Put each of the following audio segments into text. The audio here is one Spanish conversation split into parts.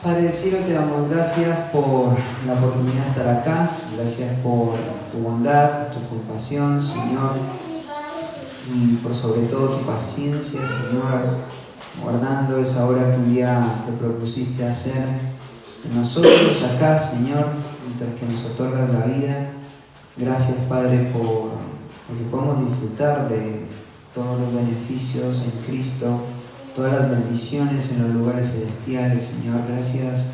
Padre del cielo, te damos gracias por la oportunidad de estar acá, gracias por tu bondad, tu compasión, Señor, y por sobre todo tu paciencia, Señor, guardando esa obra que un día te propusiste hacer en nosotros acá, Señor, mientras que nos otorgas la vida. Gracias, Padre, porque podemos disfrutar de todos los beneficios en Cristo, todas las bendiciones en los lugares celestiales, Señor. Gracias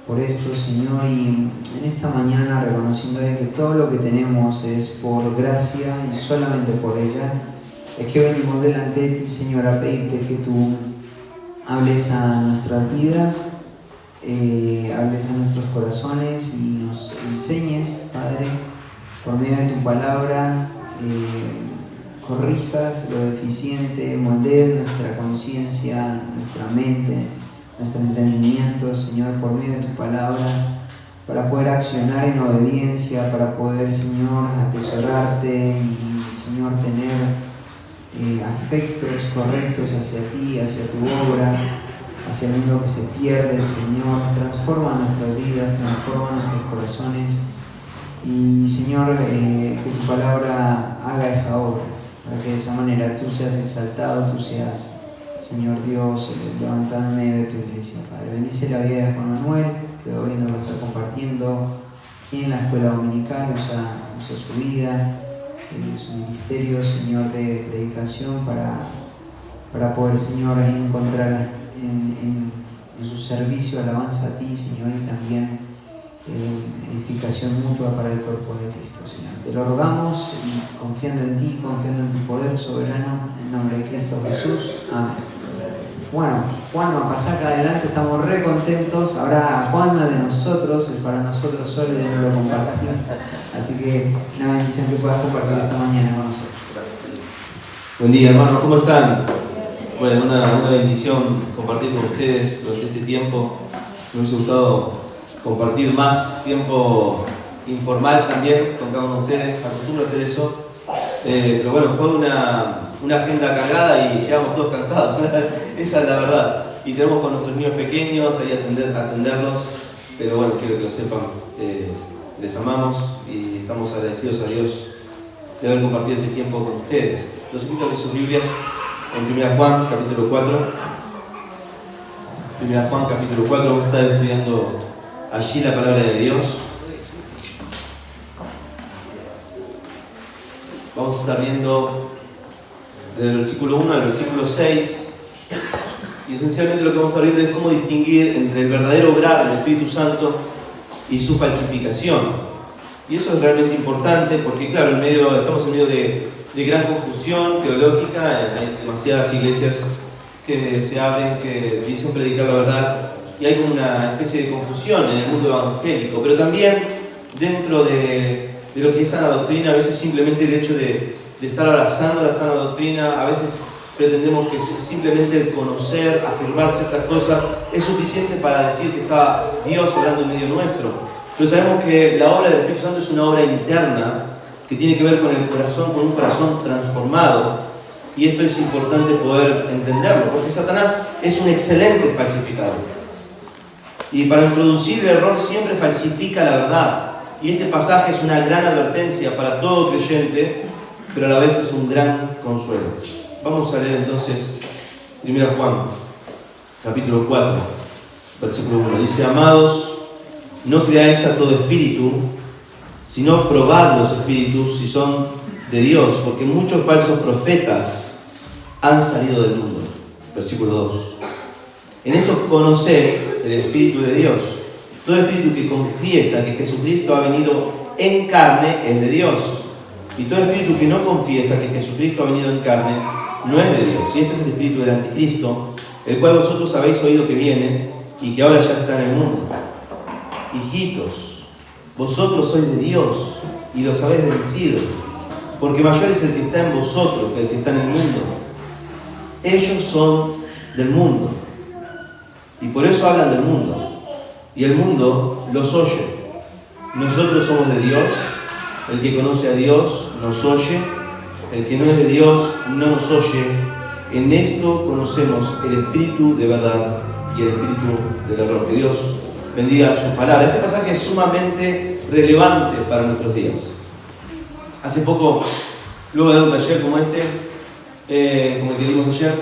por esto, Señor, y en esta mañana reconociendo que todo lo que tenemos es por gracia y solamente por ella, es que venimos delante de ti, Señor, a pedirte que tú hables a nuestras vidas, hables a nuestros corazones y nos enseñes, Padre, por medio de tu palabra, corrijas lo deficiente, moldees nuestra conciencia, nuestra mente, nuestro entendimiento, Señor, por medio de tu palabra, para poder accionar en obediencia, para poder, Señor, atesorarte y, Señor, tener afectos correctos hacia ti, hacia tu obra, hacia el mundo que se pierde, Señor. Transforma nuestras vidas, transforma nuestros corazones y, Señor, que tu palabra haga esa obra, para que de esa manera tú seas exaltado, tú seas, Señor Dios, levantado en medio de tu iglesia, Padre. Bendice la vida de Juan Manuel, que hoy nos va a estar compartiendo aquí en la escuela dominical. Usa su vida, su ministerio, Señor, de dedicación para poder, Señor, ahí encontrar en su servicio alabanza a ti, Señor, y también edificación mutua para el cuerpo de Cristo, Señor. Te lo rogamos y confiando en ti, confiando en tu poder soberano, en nombre de Cristo Jesús. Amén. Bueno, Juan va a pasar acá adelante, estamos re contentos. Ahora Juan no es de nosotros, es para nosotros solo y no lo compartimos. Así que una bendición que puedas compartir esta mañana con nosotros. Buen día, hermanos, ¿cómo están? Bueno, una bendición compartir con ustedes durante este tiempo. Me hubiese gustado compartir más tiempo informal también con cada uno de ustedes. Acostumbro a hacer eso. Pero bueno, fue una agenda cargada y llegamos todos cansados. Esa es la verdad. Y tenemos con nuestros niños pequeños ahí atenderlos. Pero bueno, quiero que lo sepan. Les amamos y estamos agradecidos a Dios de haber compartido este tiempo con ustedes. Los invito a que sus Biblias en 1 Juan, capítulo 4. 1 Juan, capítulo 4, vamos a estar estudiando allí la palabra de Dios. Vamos a estar viendo desde el versículo 1 al versículo 6. Y esencialmente lo que vamos a estar viendo es cómo distinguir entre el verdadero obrar del Espíritu Santo y su falsificación. Y eso es realmente importante porque, claro, estamos en medio de gran confusión teológica. Hay demasiadas iglesias que se abren, que dicen predicar la verdad, y hay como una especie de confusión en el mundo evangélico. Pero también dentro de lo que es sana doctrina, a veces simplemente el hecho de estar abrazando la sana doctrina, a veces pretendemos que simplemente el conocer, afirmar ciertas cosas es suficiente para decir que está Dios obrando en medio nuestro. Pero sabemos que la obra del Espíritu Santo es una obra interna que tiene que ver con el corazón, con un corazón transformado. Y esto es importante poder entenderlo, porque Satanás es un excelente falsificador. Y para introducir el error siempre falsifica la verdad. Y este pasaje es una gran advertencia para todo creyente, pero a la vez es un gran consuelo. Vamos a leer entonces 1 Juan, capítulo 4, versículo 1. Dice: amados, no creáis a todo espíritu, sino probad los espíritus si son de Dios, porque muchos falsos profetas han salido del mundo. Versículo 2. En esto conoced el Espíritu de Dios. Todo espíritu que confiesa que Jesucristo ha venido en carne es de Dios. Y todo espíritu que no confiesa que Jesucristo ha venido en carne no es de Dios. Y este es el espíritu del anticristo, el cual vosotros habéis oído que viene y que ahora ya está en el mundo. Hijitos, vosotros sois de Dios y los habéis vencido, porque mayor es el que está en vosotros que el que está en el mundo. Ellos son del mundo y por eso hablan del mundo, y el mundo los oye. Nosotros somos de Dios. El que conoce a Dios nos oye, el que no es de Dios no nos oye. En esto conocemos el espíritu de verdad y el espíritu del error. Que Dios bendiga su palabra. Este pasaje es sumamente relevante para nuestros días. Hace poco, luego de un taller como este, como el que dimos ayer,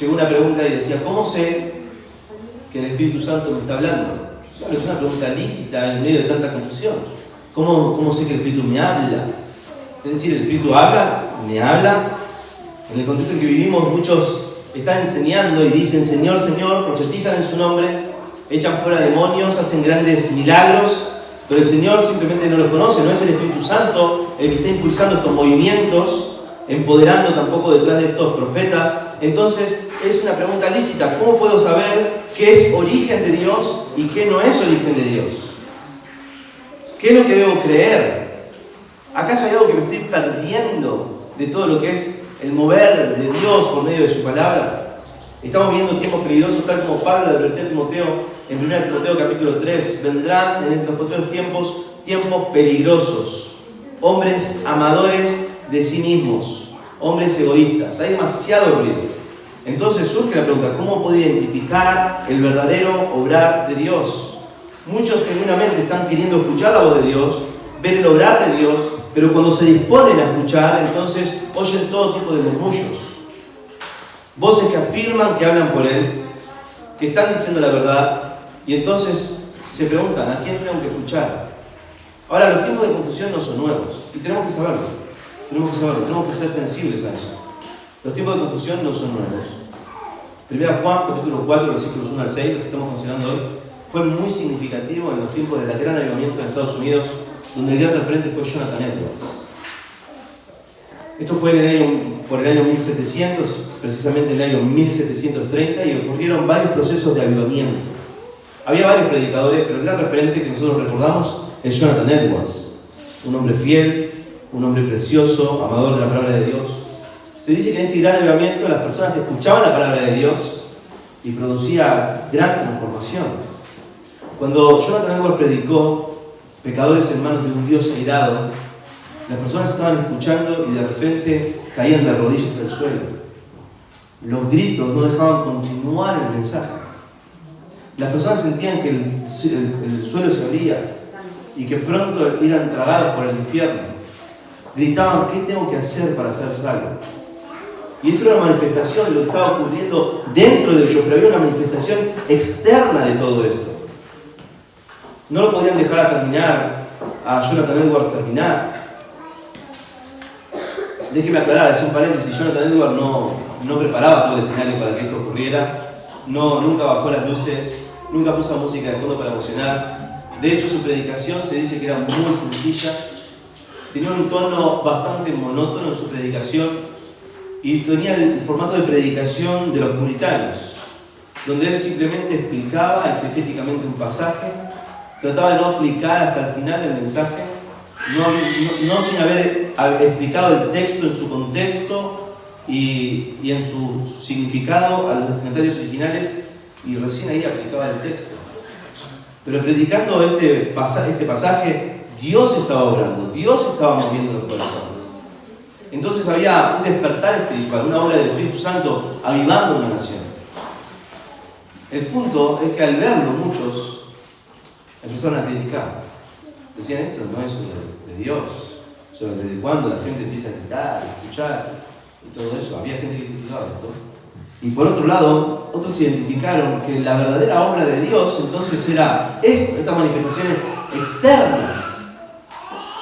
llegó una pregunta y decía: ¿cómo sé que el Espíritu Santo me está hablando? Claro, es una pregunta lícita en medio de tanta confusión. ¿Cómo sé que el Espíritu me habla? Es decir, el Espíritu habla, me habla. En el contexto en que vivimos, muchos están enseñando y dicen: Señor, Señor, profetizan en su nombre, echan fuera demonios, hacen grandes milagros, pero el Señor simplemente no los conoce. No es el Espíritu Santo el que está impulsando estos movimientos, empoderando tampoco detrás de estos profetas. Entonces es una pregunta lícita: ¿cómo puedo saber qué es origen de Dios y qué no es origen de Dios? ¿Qué es lo que debo creer? ¿Acaso hay algo que me estoy perdiendo de todo lo que es el mover de Dios por medio de su palabra? Estamos viviendo tiempos peligrosos, tal como Pablo advirtió a Timoteo en 1 Timoteo capítulo 3. Vendrán en los posteriores tiempos peligrosos, hombres amadores de sí mismos, hombres egoístas. Hay demasiado ruido. Entonces surge la pregunta: ¿cómo puedo identificar el verdadero obrar de Dios? Muchos genuinamente están queriendo escuchar la voz de Dios, ver el obrar de Dios, pero cuando se disponen a escuchar, entonces oyen todo tipo de murmullos. Voces que afirman que hablan por Él, que están diciendo la verdad, y entonces se preguntan: ¿a quién tengo que escuchar? Ahora, los tiempos de confusión no son nuevos, y tenemos que saberlo, tenemos que ser sensibles a eso. Los tiempos de confusión no son nuevos. 1 Juan, capítulo 4, versículos 1 al 6, lo que estamos considerando hoy, fue muy significativo en los tiempos del gran avivamiento en Estados Unidos, donde el gran referente fue Jonathan Edwards. Esto fue por el año 1700, precisamente en el año 1730, y ocurrieron varios procesos de avivamiento. Había varios predicadores, pero el gran referente que nosotros recordamos es Jonathan Edwards, un hombre fiel, un hombre precioso, amador de la palabra de Dios. Se dice que en este gran avivamiento las personas escuchaban la palabra de Dios y producía gran transformación. Cuando Jonathan Edwards predicó pecadores en manos de un Dios airado, las personas estaban escuchando y de repente caían de rodillas al suelo. Los gritos no dejaban continuar el mensaje. Las personas sentían que el suelo se abría y que pronto eran tragados por el infierno. Gritaban: ¿qué tengo que hacer para ser salvo? Y esto era una manifestación de lo que estaba ocurriendo dentro de ellos, pero había una manifestación externa de todo esto. No lo podían dejar a Jonathan Edwards terminar. Déjeme aclarar, es un paréntesis: Jonathan Edwards no preparaba todo el escenario para que esto ocurriera, nunca bajó las luces, nunca puso música de fondo para emocionar. De hecho, su predicación se dice que era muy sencilla, tenía un tono bastante monótono en su predicación y tenía el formato de predicación de los puritanos, donde él simplemente explicaba exegéticamente un pasaje, trataba de no aplicar hasta el final del mensaje, no sin haber explicado el texto en su contexto y en su significado a los destinatarios originales, y recién ahí aplicaba el texto. Pero predicando este pasaje, Dios estaba obrando, Dios estaba moviendo los corazones. Entonces había un despertar espiritual, una obra del Espíritu Santo avivando una nación. El punto es que al verlo muchos empezaron a criticar. Decían: esto no es de Dios. ¿Desde cuándo la gente empieza a gritar, a escuchar y todo eso? Había gente que criticaba esto. Y por otro lado, otros identificaron que la verdadera obra de Dios entonces era estas manifestaciones externas.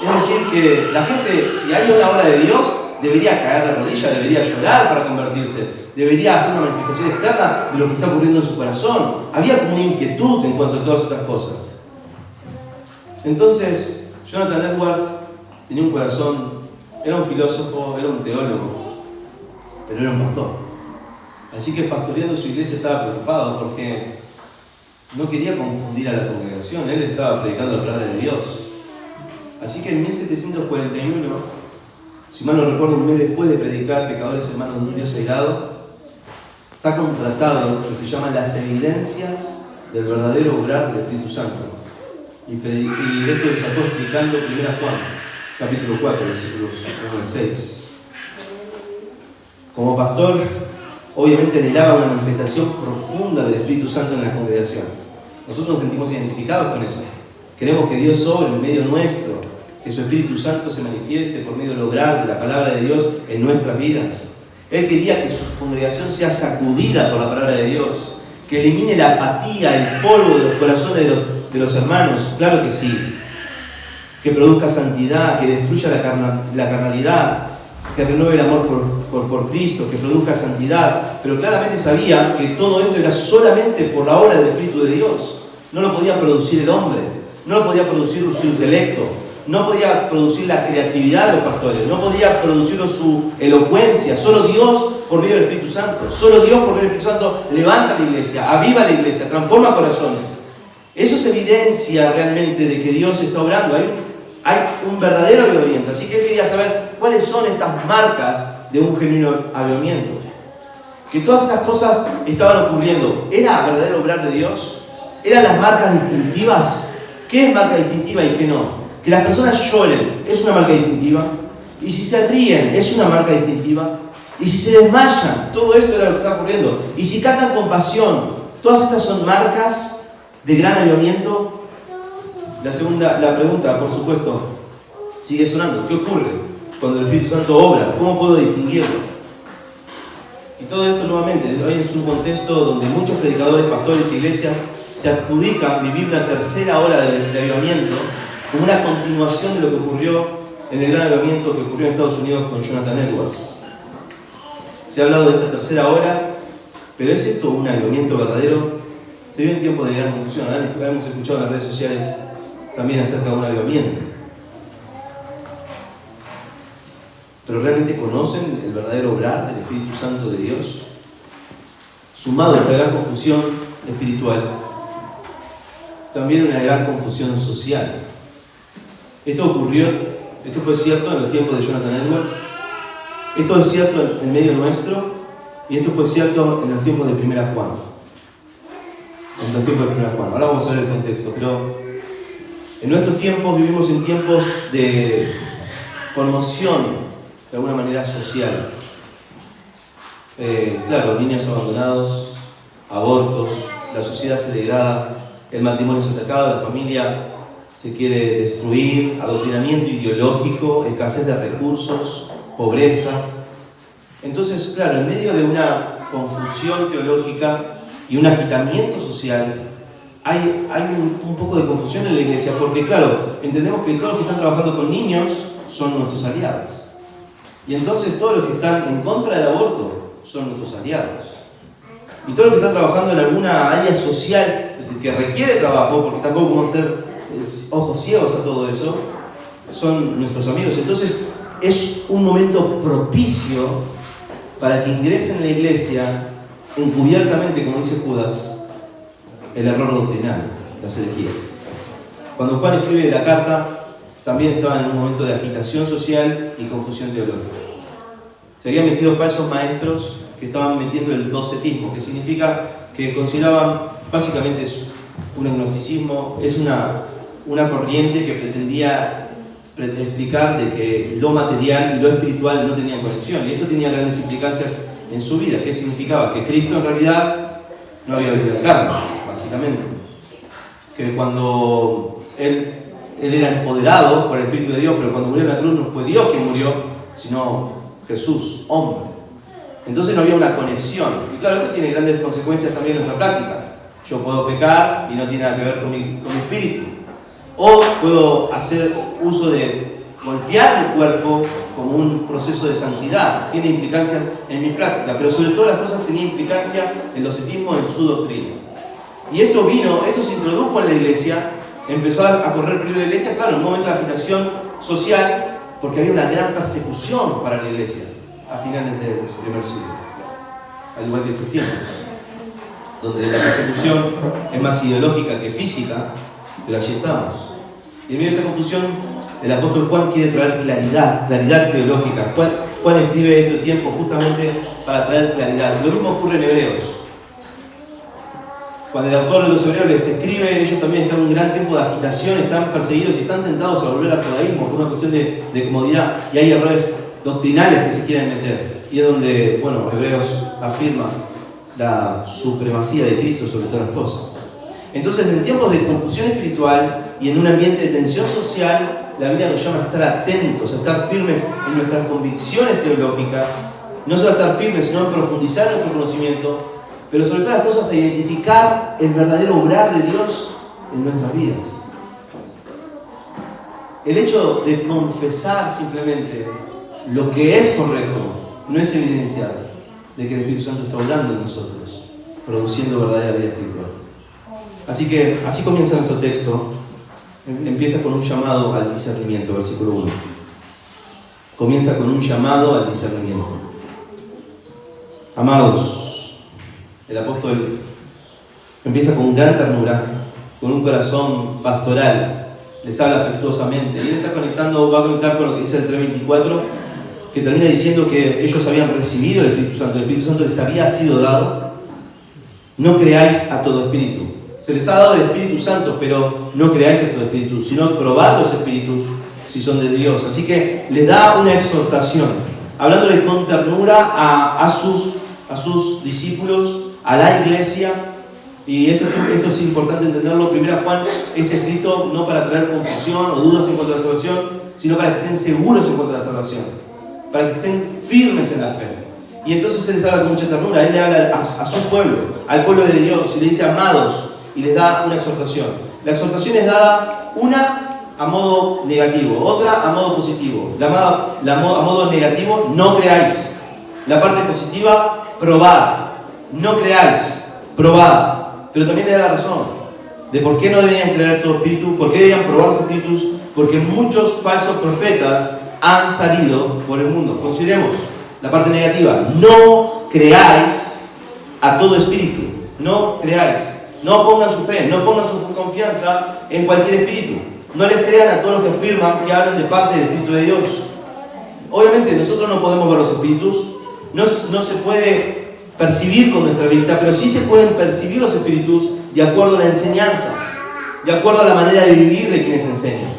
Es decir, que la gente, si hay una obra de Dios, debería caer de rodillas, debería llorar para convertirse, debería hacer una manifestación externa de lo que está ocurriendo en su corazón. Había como una inquietud en cuanto a todas estas cosas. Entonces, Jonathan Edwards tenía un corazón, era un filósofo, era un teólogo, pero era un pastor. Así que pastoreando su iglesia estaba preocupado porque no quería confundir a la congregación. Él estaba predicando la palabra de Dios. Así que en 1741, si mal no recuerdo, un mes después de predicar pecadores hermanos de un Dios airado, saca un tratado que se llama Las evidencias del verdadero obrar del Espíritu Santo. Y esto lo sacó explicando 1 Juan, capítulo 4, versículos 1 al 6. Como pastor, obviamente anhelaba una manifestación profunda del Espíritu Santo en la congregación. Nosotros nos sentimos identificados con eso. Queremos que Dios obre en medio nuestro, que su Espíritu Santo se manifieste por medio del obrar de la palabra de Dios en nuestras vidas. Él quería que su congregación sea sacudida por la palabra de Dios, que elimine la apatía, el polvo de los corazones de los hermanos, claro que sí. Que produzca santidad, que destruya la carnalidad, que renueve el amor por Cristo, que produzca santidad. Pero claramente sabía que todo esto era solamente por la obra del Espíritu de Dios. No lo podía producir el hombre, no lo podía producir su intelecto, no podía producir la creatividad de los pastores, no podía producir su elocuencia. Solo Dios por medio del Espíritu Santo. Solo Dios por medio del Espíritu Santo levanta la iglesia, aviva la iglesia, transforma corazones. Eso es evidencia realmente de que Dios está obrando. Hay un verdadero avivamiento. Así que él quería saber cuáles son estas marcas de un genuino avivamiento. Que todas estas cosas estaban ocurriendo. ¿Era verdadero obrar de Dios? ¿Eran las marcas distintivas? ¿Qué es marca distintiva y qué no? Que las personas lloren, ¿es una marca distintiva? Y si se ríen, ¿es una marca distintiva? Y si se desmayan, todo esto era lo que está ocurriendo. Y si cantan con pasión, todas estas son marcas de gran avivamiento. La pregunta, por supuesto, sigue sonando. ¿Qué ocurre cuando el Espíritu Santo obra? ¿Cómo puedo distinguirlo? Y todo esto nuevamente, hoy es un contexto donde muchos predicadores, pastores, iglesias se adjudican vivir una tercera ola de avivamiento como una continuación de lo que ocurrió en el gran avivamiento que ocurrió en Estados Unidos con Jonathan Edwards. Se ha hablado de esta tercera ola, pero ¿es esto un avivamiento verdadero? Se vive en tiempos de gran confusión. Hemos escuchado en las redes sociales también acerca de un avivamiento. ¿Pero realmente conocen el verdadero obrar del Espíritu Santo de Dios? Sumado a esta gran confusión espiritual, también una gran confusión social. Esto fue cierto en los tiempos de Jonathan Edwards, esto es cierto en medio nuestro, y esto fue cierto en los tiempos de Primera Juan. Ahora vamos a ver el contexto, pero en nuestros tiempos vivimos en tiempos de conmoción, de alguna manera social. Claro, niños abandonados, abortos, la sociedad se degrada, el matrimonio es atacado, la familia se quiere destruir, adoctrinamiento ideológico, escasez de recursos, pobreza. Entonces, claro, en medio de una confusión teológica y un agitamiento social, hay un poco de confusión en la iglesia, porque claro, entendemos que todos los que están trabajando con niños son nuestros aliados. Y entonces todos los que están en contra del aborto son nuestros aliados. Y todos los que están trabajando en alguna área social que requiere trabajo, porque tampoco podemos ser ojos ciegos a todo eso, son nuestros amigos. Entonces es un momento propicio para que ingresen en la iglesia encubiertamente, como dice Judas, el error doctrinal, las herejías. Cuando Juan escribe la carta, también estaba en un momento de agitación social y confusión teológica. Se habían metido falsos maestros que estaban metiendo el docetismo, que significa que consideraban, básicamente es un agnosticismo, es una corriente que pretendía explicar de que lo material y lo espiritual no tenían conexión. Y esto tenía grandes implicancias en su vida. ¿Qué significaba? Que Cristo en realidad no había venido en carne, básicamente. Que cuando Él era empoderado por el Espíritu de Dios, pero cuando murió en la cruz no fue Dios quien murió, sino Jesús, hombre. Entonces no había una conexión. Y claro, esto tiene grandes consecuencias también en nuestra práctica. Yo puedo pecar y no tiene nada que ver con mi espíritu. O puedo hacer uso de golpear mi cuerpo como un proceso de santidad. Tiene implicancias en mi práctica, pero sobre todas las cosas tenía implicancia el docetismo en su doctrina. Y esto se introdujo en la iglesia, empezó a correr peligro la iglesia, claro, en un momento de agitación social, porque había una gran persecución para la iglesia a finales del primer siglo, al igual que estos tiempos, donde la persecución es más ideológica que física, pero allí estamos. Y en medio de esa confusión, el apóstol Juan quiere traer claridad teológica. Juan escribe este tiempo justamente para traer claridad. Lo mismo ocurre en Hebreos. Cuando el autor de los Hebreos les escribe, ellos también están en un gran tiempo de agitación, están perseguidos y están tentados a volver al judaísmo por una cuestión de comodidad, y hay errores doctrinales que se quieren meter. Y es donde, bueno, Hebreos afirma la supremacía de Cristo sobre todas las cosas. Entonces, en tiempos de confusión espiritual y en un ambiente de tensión social, la Biblia nos llama a estar atentos, a estar firmes en nuestras convicciones teológicas, no solo a estar firmes, sino a profundizar nuestro conocimiento, pero sobre todas las cosas a identificar el verdadero obrar de Dios en nuestras vidas. El hecho de confesar simplemente lo que es correcto no es evidencia de que el Espíritu Santo está obrando en nosotros, produciendo verdadera vida espiritual. Así que así comienza nuestro texto. Empieza con un llamado al discernimiento, versículo 1. Comienza con un llamado al discernimiento. Amados, el apóstol empieza con gran ternura, con un corazón pastoral, les habla afectuosamente, y él va a conectar con lo que dice el 3:24, que termina diciendo que ellos habían recibido el Espíritu Santo les había sido dado. No creáis a todo espíritu. Se les ha dado el Espíritu Santo, pero no creáis a todo espíritu, sino probad los espíritus si son de Dios. Así que les da una exhortación, hablándole con ternura a sus discípulos, a la iglesia. Y esto es importante entenderlo. 1 Juan es escrito no para traer confusión o dudas en cuanto a la salvación, sino para que estén seguros en cuanto a la salvación, para que estén firmes en la fe. Y entonces él les habla con mucha ternura. Él le habla a su pueblo, al pueblo de Dios, y le dice amados, y les da una exhortación. La exhortación es dada, una a modo negativo, otra a modo positivo. A modo negativo, no creáis. La parte positiva, probad. No creáis, probad. Pero también le da la razón de por qué no deberían creer todo espíritu, por qué deberían probar los espíritus, porque muchos falsos profetas han salido por el mundo. Consideremos la parte negativa. No creáis a todo espíritu. No creáis. No pongan su fe, no pongan su confianza en cualquier espíritu. No les crean a todos los que afirman que hablan de parte del Espíritu de Dios. Obviamente nosotros no podemos ver los espíritus, no se puede percibir con nuestra vista, pero sí se pueden percibir los espíritus de acuerdo a la enseñanza, de acuerdo a la manera de vivir de quienes enseñan.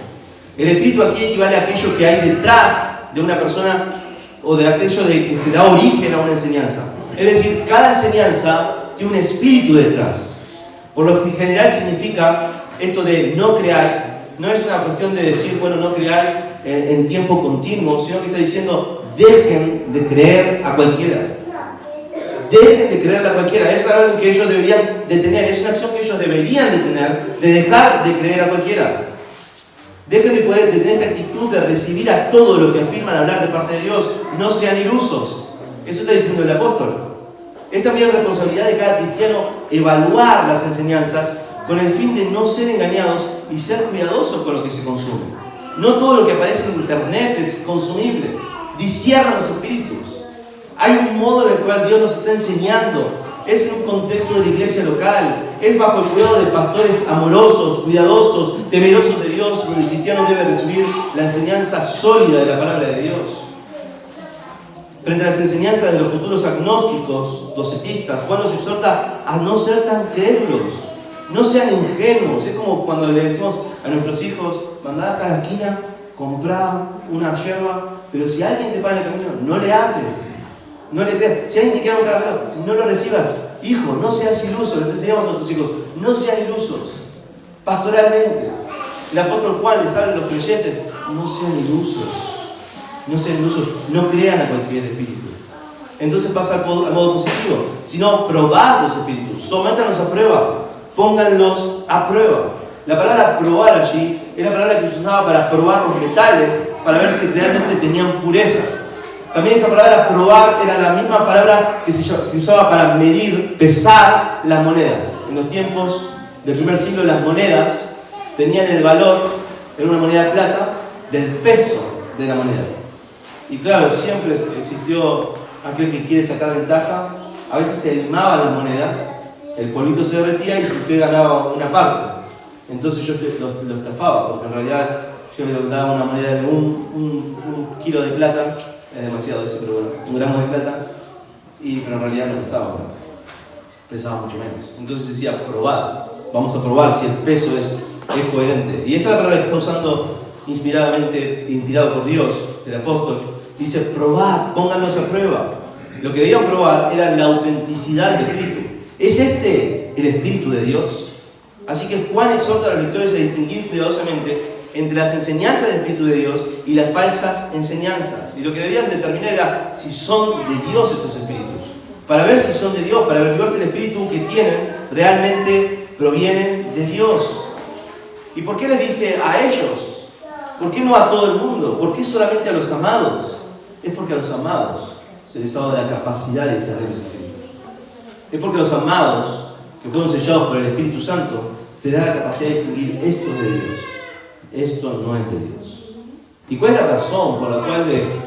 El espíritu aquí equivale a aquello que hay detrás de una persona o de aquello de que se da origen a una enseñanza. Es decir, cada enseñanza tiene un espíritu detrás. Por lo general significa esto de no creáis, no es una cuestión de decir, bueno, no creáis en tiempo continuo, sino que está diciendo, dejen de creer a cualquiera. Dejen de creer a cualquiera. Es algo que ellos deberían de tener, es una acción que ellos deberían de tener, de dejar de creer a cualquiera. Dejen de tener esta actitud de recibir a todo lo que afirman hablar de parte de Dios. No sean ilusos. Eso está diciendo el apóstol. Es también responsabilidad de cada cristiano evaluar las enseñanzas con el fin de no ser engañados y ser cuidadosos con lo que se consume. No todo lo que aparece en internet es consumible. Disciernan los espíritus. Hay un modo en el cual Dios nos está enseñando. Es en un contexto de la iglesia local. Es bajo el cuidado de pastores amorosos, cuidadosos, temerosos de Dios, donde el cristiano debe recibir la enseñanza sólida de la palabra de Dios. Frente a las enseñanzas de los futuros agnósticos, docetistas, Juan nos exhorta a no ser tan crédulos, no sean ingenuos. Es como cuando le decimos a nuestros hijos, mandá acá a la esquina, comprá una yerba, pero si alguien te para en el camino, no le hables, no le creas. Si alguien te queda un caramelo, no lo recibas. Hijo, no seas iluso. Les enseñamos a nuestros hijos, no sean ilusos. Pastoralmente, el apóstol Juan les habla a los creyentes, no sean ilusos. No sean ilusos, no crean a cualquier espíritu. Entonces pasa al modo positivo, sino probad los espíritus, sométanlos a prueba, pónganlos a prueba. La palabra probar allí es la palabra que se usaba para probar los metales, para ver si realmente tenían pureza. También esta palabra probar era la misma palabra que se usaba para medir, pesar las monedas. En los tiempos del primer siglo las monedas tenían el valor, en una moneda de plata, del peso de la moneda. Y claro, siempre existió aquel que quiere sacar ventaja. A veces se limaban las monedas, el polvito se derretía y si usted ganaba una parte. Entonces yo lo estafaba, porque en realidad yo le daba una moneda de un kilo de plata, es demasiado eso, pero bueno, 1 gramo de plata, pero en realidad no pesaba mucho menos. Entonces decía, probad, vamos a probar si el peso es coherente. Y esa es la palabra que está usando inspirado por Dios, el apóstol. Dice, probad, pónganlos a prueba. lo que debían probar era la autenticidad del Espíritu. ¿Es este el Espíritu de Dios? Así que Juan exhorta a los lectores a distinguir cuidadosamente entre las enseñanzas del Espíritu de Dios y las falsas enseñanzas. Y lo que debían determinar era si son de Dios estos espíritus. Para ver si son de Dios, para averiguar si el espíritu que tienen realmente provienen de Dios. ¿Y por qué les dice a ellos? ¿Por qué no a todo el mundo? ¿Por qué solamente a los amados? Es porque a los amados se les ha dado la capacidad de discernir los espíritus. Es porque a los amados, que fueron sellados por el Espíritu Santo, se les da la capacidad de distinguir esto es de Dios, esto no es de Dios. ¿Y cuál es la razón por la cual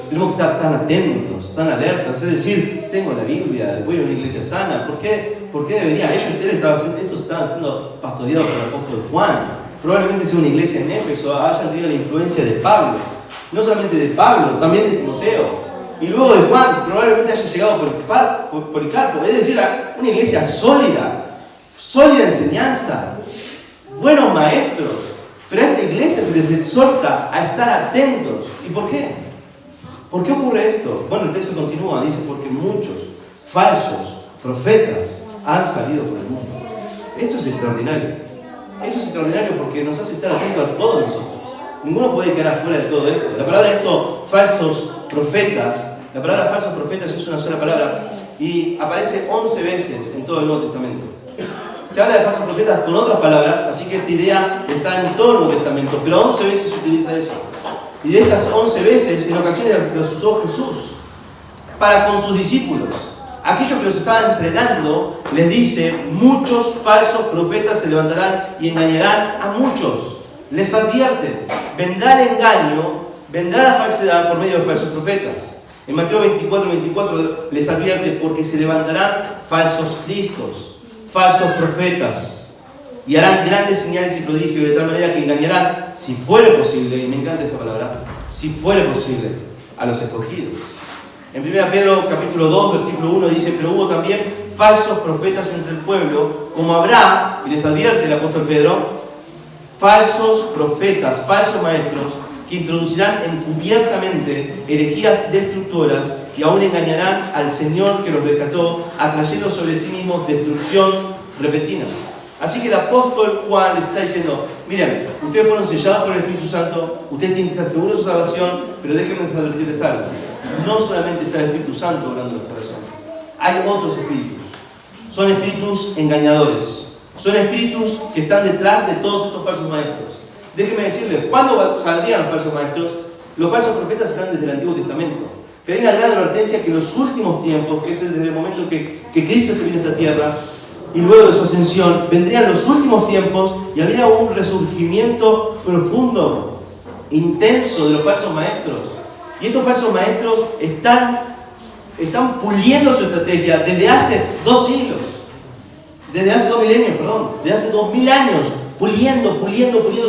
tenemos que estar tan atentos, tan alertas? Es decir, tengo la Biblia, voy a una iglesia sana. ¿Por qué debería? Estos estaban siendo pastoreados por el apóstol Juan. Probablemente sea una iglesia en Éfeso, hayan tenido la influencia de Pablo. No solamente de Pablo, también de Timoteo. Y luego de Juan, probablemente haya llegado por Policarpo. Es decir, una iglesia sólida enseñanza, buenos maestros. Pero a esta iglesia se les exhorta a estar atentos. ¿Y por qué? ¿Por qué ocurre esto? Bueno, el texto continúa, dice, porque muchos falsos profetas han salido por el mundo. Esto es extraordinario. Eso es extraordinario porque nos hace estar atentos a todos nosotros. Ninguno puede quedar fuera de todo esto. La palabra falsos profetas, la palabra falsos profetas es una sola palabra y aparece 11 veces en todo el Nuevo Testamento. Se habla de falsos profetas con otras palabras, así que esta idea está en todo el Nuevo Testamento, pero 11 veces se utiliza eso. Y de estas 11 veces, en ocasiones las usó Jesús para con sus discípulos. Aquellos que los estaban entrenando, les dice, muchos falsos profetas se levantarán y engañarán a muchos. Les advierte, vendrá el engaño, vendrá la falsedad por medio de falsos profetas. En Mateo 24 les advierte, porque se levantarán falsos cristos, falsos profetas, y harán grandes señales y prodigios, de tal manera que engañarán, si fuere posible, y me encanta esa palabra, si fuere posible, a los escogidos. En 1 Pedro capítulo 2, versículo 1 dice, pero hubo también falsos profetas entre el pueblo, como habrá, y les advierte el apóstol Pedro, falsos profetas, falsos maestros, que introducirán encubiertamente herejías destructoras y aún engañarán al Señor que los rescató, atrayendo sobre sí mismos destrucción repentina. Así que el apóstol Juan les está diciendo, miren, ustedes fueron sellados por el Espíritu Santo, ustedes tienen que estar seguros de su salvación, pero déjenme advertirles algo. No solamente está el Espíritu Santo obrando en los corazones, hay otros espíritus. Son espíritus engañadores, son espíritus que están detrás de todos estos falsos maestros. Déjenme decirles, ¿cuándo saldrían los falsos maestros? Los falsos profetas están desde el Antiguo Testamento. Pero hay una gran advertencia que en los últimos tiempos, que es desde el momento que Cristo vino a esta tierra, y luego de su ascensión, vendrían los últimos tiempos y habría un resurgimiento profundo, intenso de los falsos maestros. Y estos falsos maestros están puliendo su estrategia desde hace 2 siglos. Desde hace 2 milenios, perdón. Desde hace 2000 años, puliendo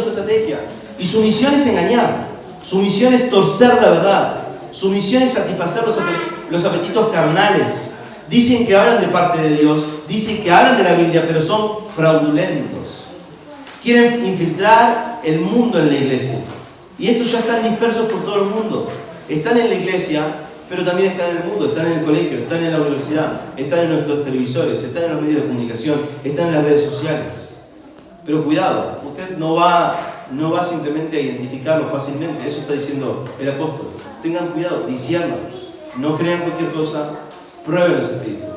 su estrategia. Y su misión es engañar. Su misión es torcer la verdad. Su misión es satisfacer los apetitos carnales. Dicen que hablan de parte de Dios, dicen que hablan de la Biblia, pero son fraudulentos. Quieren infiltrar el mundo en la iglesia. Y estos ya están dispersos por todo el mundo. Están en la iglesia, pero también están en el mundo, están en el colegio, están en la universidad, están en nuestros televisores, están en los medios de comunicación, están en las redes sociales. Pero cuidado, usted no va simplemente a identificarlo fácilmente. Eso está diciendo el apóstol. Tengan cuidado, disciérnalos. No crean cualquier cosa, prueben los espíritus.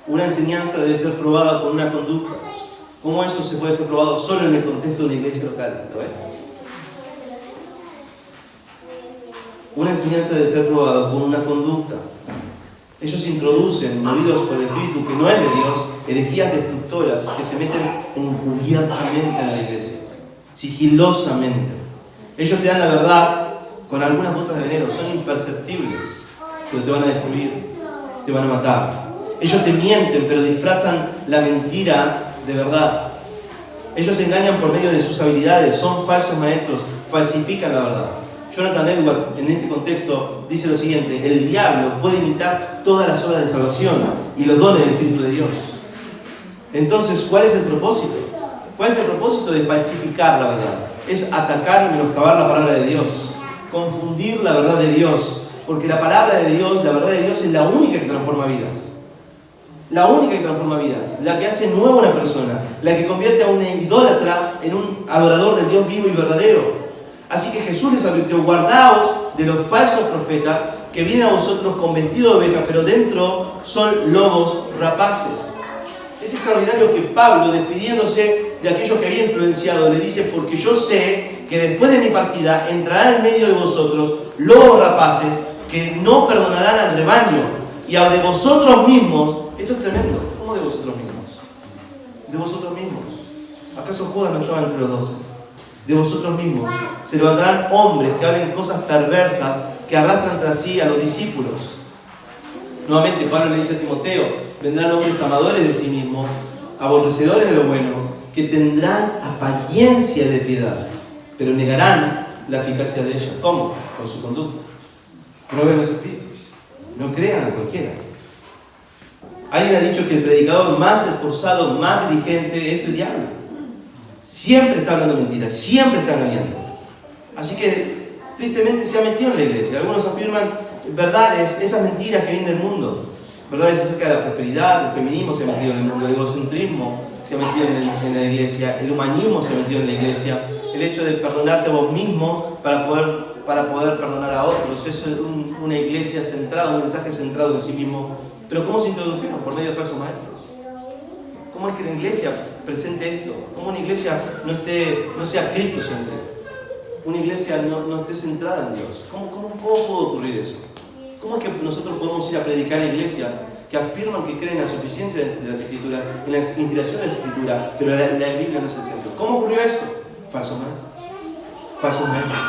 Una enseñanza debe ser probada con una conducta. ¿Cómo eso se puede ser probado solo en el contexto de una iglesia local? ¿Lo ven? Una enseñanza debe ser probada con una conducta. Ellos introducen, movidos por el espíritu que no es de Dios, herejías destructoras que se meten encubiertamente en la iglesia, sigilosamente. Ellos te dan la verdad con algunas gotas de veneno, son imperceptibles, pero te van a destruir, te van a matar. Ellos te mienten, pero disfrazan la mentira de verdad. Ellos engañan por medio de sus habilidades, son falsos maestros, falsifican la verdad. Jonathan Edwards, en este contexto, dice lo siguiente: el diablo puede imitar todas las obras de salvación y los dones del Espíritu de Dios. Entonces, ¿cuál es el propósito? ¿Cuál es el propósito de falsificar la verdad? Es atacar y menoscabar la palabra de Dios, confundir la verdad de Dios Porque la palabra de Dios, la verdad de Dios es la única que transforma vidas. La única que transforma vidas, la que hace nueva a una persona, la que convierte a un idólatra en un adorador del Dios vivo y verdadero. Así que Jesús les advirtió: guardaos de los falsos profetas que vienen a vosotros con vestido de oveja, pero dentro son lobos rapaces. Es extraordinario que Pablo, despidiéndose de aquellos que había influenciado, le dice: porque yo sé que después de mi partida entrarán en medio de vosotros lobos rapaces que no perdonarán al rebaño, y a de vosotros mismos. Esto es tremendo. ¿Cómo de vosotros mismos? De vosotros mismos. ¿Acaso Judas no estaba entre los 12? De vosotros mismos se levantarán hombres que hablen cosas perversas, que arrastran tras sí a los discípulos. Nuevamente Pablo le dice a Timoteo: vendrán hombres amadores de sí mismos, aborrecedores de lo bueno, que tendrán apariencia de piedad, pero negarán la eficacia de ella. ¿Cómo? Con su conducta. Prueben los espíritus. No crean a cualquiera. Alguien ha dicho que el predicador más esforzado, más diligente es el diablo. Siempre está hablando mentiras, siempre está engañando. Así que tristemente se ha metido en la iglesia. Algunos afirman verdades, esas mentiras que vienen del mundo. Verdades acerca de la prosperidad, el feminismo se ha metido en el mundo, el egocentrismo se ha metido en la iglesia, el humanismo se ha metido en la iglesia, el hecho de perdonarte a vos mismo para poder perdonar a otros. Eso es una iglesia centrada, un mensaje centrado en sí mismo. Pero ¿cómo se introdujeron? Por medio de falsos maestros. ¿Cómo es que la iglesia presente esto? ¿Cómo una iglesia no sea Cristo-centrada? Una iglesia no esté centrada en Dios. ¿Cómo puede ocurrir eso? ¿Cómo es que nosotros podemos ir a predicar a iglesias que afirman que creen en la suficiencia de las Escrituras, en la inspiración de la Escritura, pero la Biblia no es el centro? ¿Cómo ocurrió eso? Falsos maestros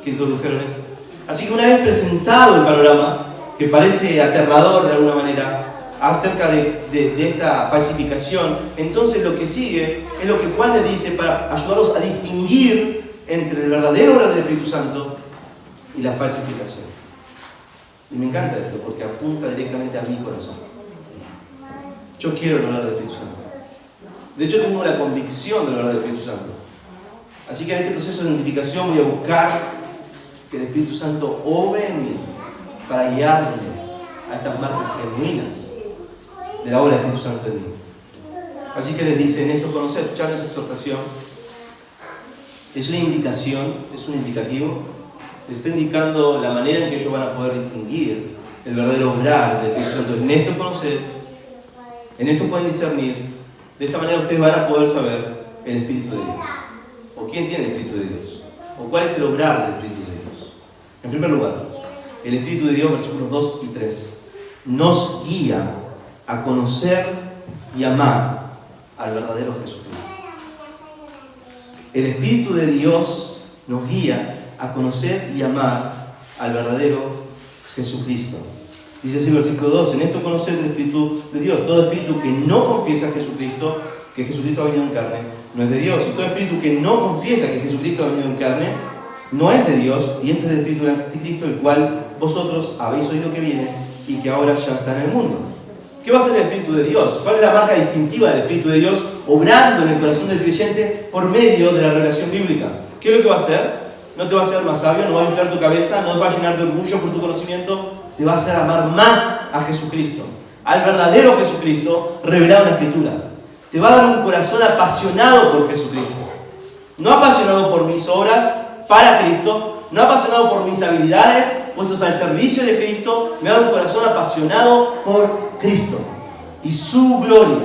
que introdujeron esto. Así que una vez presentado el panorama, que parece aterrador de alguna manera, acerca de esta falsificación, entonces lo que sigue es lo que Juan le dice para ayudarlos a distinguir entre el verdadero obra del Espíritu Santo y la falsificación. Y me encanta esto porque apunta directamente a mi corazón. Yo quiero el obra del Espíritu Santo. De hecho, tengo la convicción de la obra del Espíritu Santo. Así que en este proceso de identificación voy a buscar que el Espíritu Santo obre en mí para guiarme a estas marcas genuinas de la obra del Espíritu Santo en mí. Así que les dice: en esto conocer, ya no es exhortación, es una indicación, es un indicativo, les está indicando la manera en que ellos van a poder distinguir el verdadero obrar del Espíritu Santo. En esto conocer, en esto pueden discernir, de esta manera ustedes van a poder saber el Espíritu de Dios. ¿O quién tiene el Espíritu de Dios? ¿O cuál es el obrar del Espíritu de Dios? En primer lugar, el Espíritu de Dios, versículos 2 y 3, nos guía a conocer y amar al verdadero Jesucristo. El Espíritu de Dios nos guía a conocer y amar al verdadero Jesucristo. Dice así el versículo 2: en esto conocer el Espíritu de Dios. Todo espíritu que no confiesa a Jesucristo, que Jesucristo ha venido en carne, no es de Dios. Y todo espíritu que no confiesa que Jesucristo ha venido en carne, no es de Dios. Y este es el espíritu del anticristo, el cual vosotros habéis oído que viene y que ahora ya está en el mundo. ¿Qué va a hacer el Espíritu de Dios? ¿Cuál es la marca distintiva del Espíritu de Dios obrando en el corazón del creyente por medio de la revelación bíblica? ¿Qué es lo que va a hacer? No te va a hacer más sabio, no va a inflar tu cabeza, no te va a llenar de orgullo por tu conocimiento, te va a hacer amar más a Jesucristo, al verdadero Jesucristo revelado en la Escritura. Te va a dar un corazón apasionado por Jesucristo, no apasionado por mis obras para Cristo, no apasionado por mis habilidades puestos al servicio de Cristo, me da un corazón apasionado por Cristo y su gloria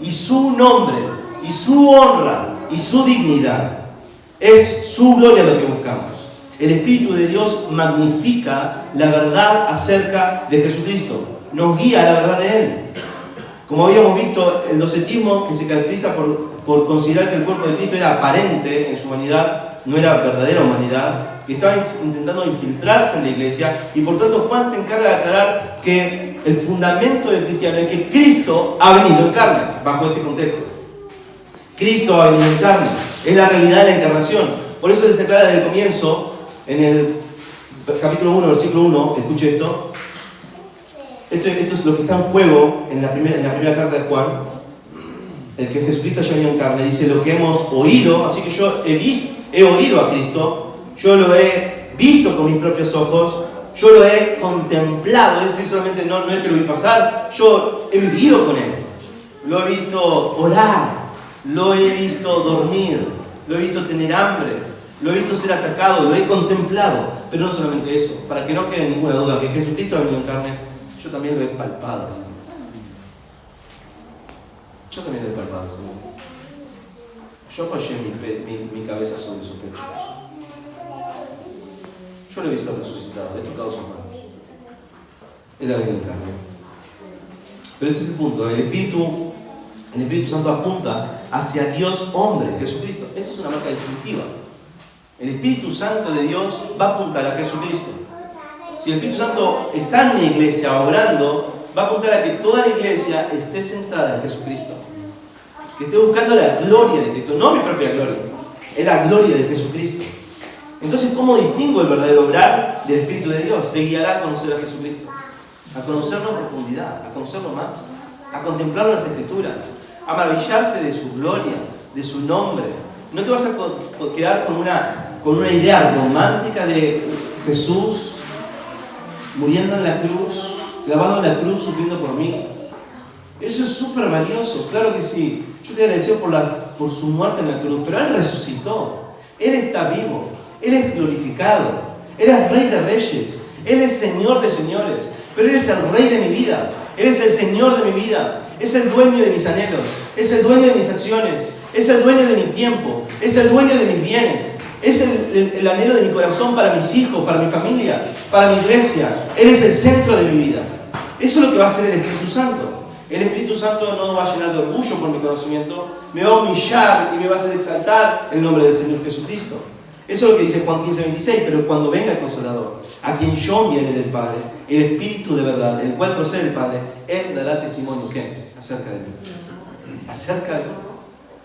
y su nombre y su honra y su dignidad. Es su gloria lo que buscamos. El Espíritu de Dios magnifica la verdad acerca de Jesucristo, nos guía a la verdad de Él. Como habíamos visto, el docetismo, que se caracteriza por considerar que el cuerpo de Cristo era aparente en su humanidad, no era verdadera humanidad, que estaba intentando infiltrarse en la iglesia, y por tanto Juan se encarga de aclarar que el fundamento del cristiano es que Cristo ha venido en carne, bajo este contexto. Cristo ha venido en carne, es la realidad de la encarnación. Por eso se aclara desde el comienzo, en el capítulo 1, versículo 1, escuche esto. Esto es lo que está en juego en la primera carta de Juan. El que Jesucristo haya venido en carne, dice lo que hemos oído. Así que yo he oído a Cristo, yo lo he visto con mis propios ojos, Yo lo he contemplado, es decir, solamente no es que lo vi pasar, yo he vivido con Él. Lo he visto orar, lo he visto dormir, lo he visto tener hambre, lo he visto ser atacado, lo he contemplado. Pero no solamente eso, para que no quede ninguna duda que Jesucristo ha venido en carne, yo también lo he palpado, Señor. Yo también lo he palpado, Señor. Yo apoyé mi cabeza sobre su pecho. Yo lo he visto resucitado, he tocado sus manos. Él ha venido en carne. Pero ese es el punto. El Espíritu Santo apunta hacia Dios hombre, Jesucristo. Esto es una marca distintiva. El Espíritu Santo de Dios va a apuntar a Jesucristo. Si el Espíritu Santo está en una iglesia obrando, va a apuntar a que toda la iglesia esté centrada en Jesucristo. Que esté buscando la gloria de Cristo, no mi propia gloria, es la gloria de Jesucristo. Entonces, ¿cómo distingo el verdadero obrar del Espíritu de Dios? Te guiará a conocer a Jesucristo, a conocerlo en profundidad, a conocerlo más, a contemplar las Escrituras, a maravillarte de su gloria, de su nombre. No te vas a quedar con una idea romántica de Jesús muriendo en la cruz, clavado en la cruz, sufriendo por mí. Eso es súper valioso, claro que sí. Yo te agradezco por su muerte en la cruz, pero Él resucitó. Él está vivo. Él es glorificado. Él es Rey de Reyes. Él es Señor de Señores. Pero Él es el Rey de mi vida. Él es el Señor de mi vida. Es el dueño de mis anhelos. Es el dueño de mis acciones. Es el dueño de mi tiempo. Es el dueño de mis bienes. Es el anhelo de mi corazón para mis hijos, para mi familia, para mi iglesia. Él es el centro de mi vida. Eso es lo que va a hacer el Espíritu Santo. El Espíritu Santo no va a llenar de orgullo por mi conocimiento, me va a humillar y me va a hacer exaltar el nombre del Señor Jesucristo. Eso es lo que dice Juan 15:26, pero cuando venga el Consolador, a quien yo enviaré del Padre, el Espíritu de verdad, el cual procede del Padre, Él dará testimonio, ¿qué? Acerca de mí. Acerca de mí.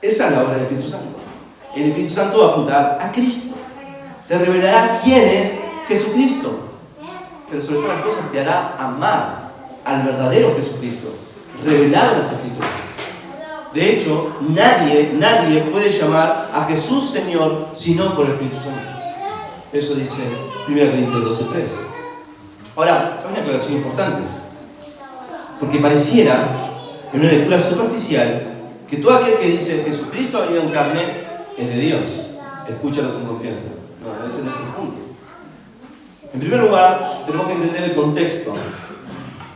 Esa es la obra del Espíritu Santo. El Espíritu Santo va a apuntar a Cristo. Te revelará quién es Jesucristo. Pero sobre todas las cosas te hará amar al verdadero Jesucristo, revelado en las Escrituras. De hecho, nadie puede llamar a Jesús Señor sino por el Espíritu Santo. Eso dice 1 Corintios 12:3. Ahora, hay una aclaración importante, porque pareciera, en una lectura superficial, que todo aquel que dice Jesucristo ha venido en carne es de Dios. Escúchalo con confianza. No, ese no es el punto. En primer lugar, tenemos que entender el contexto.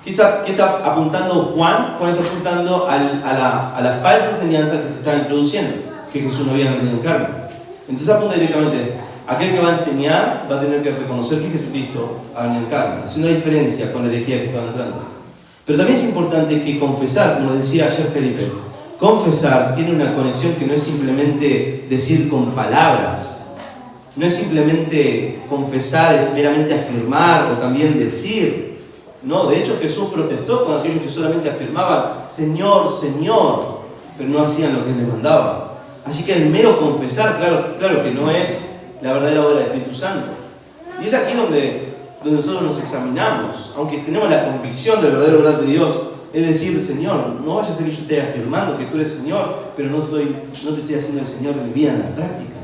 ¿Qué está apuntando Juan? Juan está apuntando a la falsa enseñanza que se está introduciendo, que Jesús no había venido en carne. Entonces apunta directamente, aquel que va a enseñar va a tener que reconocer que Jesucristo ha venido en carne, haciendo la diferencia con la herejía que estaba entrando. Pero también es importante que confesar, como decía ayer Felipe, confesar tiene una conexión que no es simplemente decir con palabras, no es simplemente confesar, es meramente afirmar o también decir. No, de hecho Jesús protestó con aquellos que solamente afirmaban Señor, Señor, pero no hacían lo que Él les mandaba. Así que el mero confesar, claro que no es la verdadera obra del Espíritu Santo. Y es aquí donde nosotros nos examinamos, aunque tenemos la convicción del verdadero obrar de Dios, es decir, Señor, no vaya a ser que yo esté afirmando que tú eres Señor, pero no te estoy haciendo el Señor de mi vida en la práctica.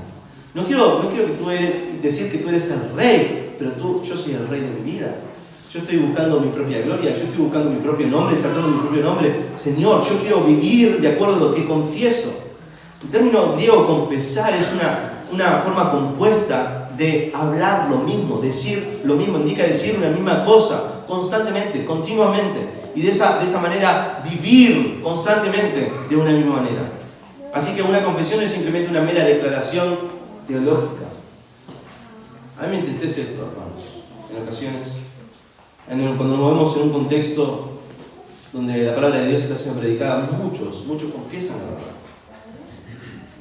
No quiero que decir que tú eres el Rey, pero yo soy el Rey de mi vida. Yo estoy buscando mi propia gloria, yo estoy buscando mi propio nombre, exaltando mi propio nombre. Señor, yo quiero vivir de acuerdo a lo que confieso. El término griego confesar es una forma compuesta de hablar lo mismo, decir lo mismo, indica decir una misma cosa constantemente, continuamente. Y de esa manera vivir constantemente de una misma manera. Así que una confesión es simplemente una mera declaración teológica. A mí me entristece esto, hermanos, en ocasiones. Cuando nos vemos en un contexto donde la palabra de Dios está siendo predicada, muchos confiesan la verdad.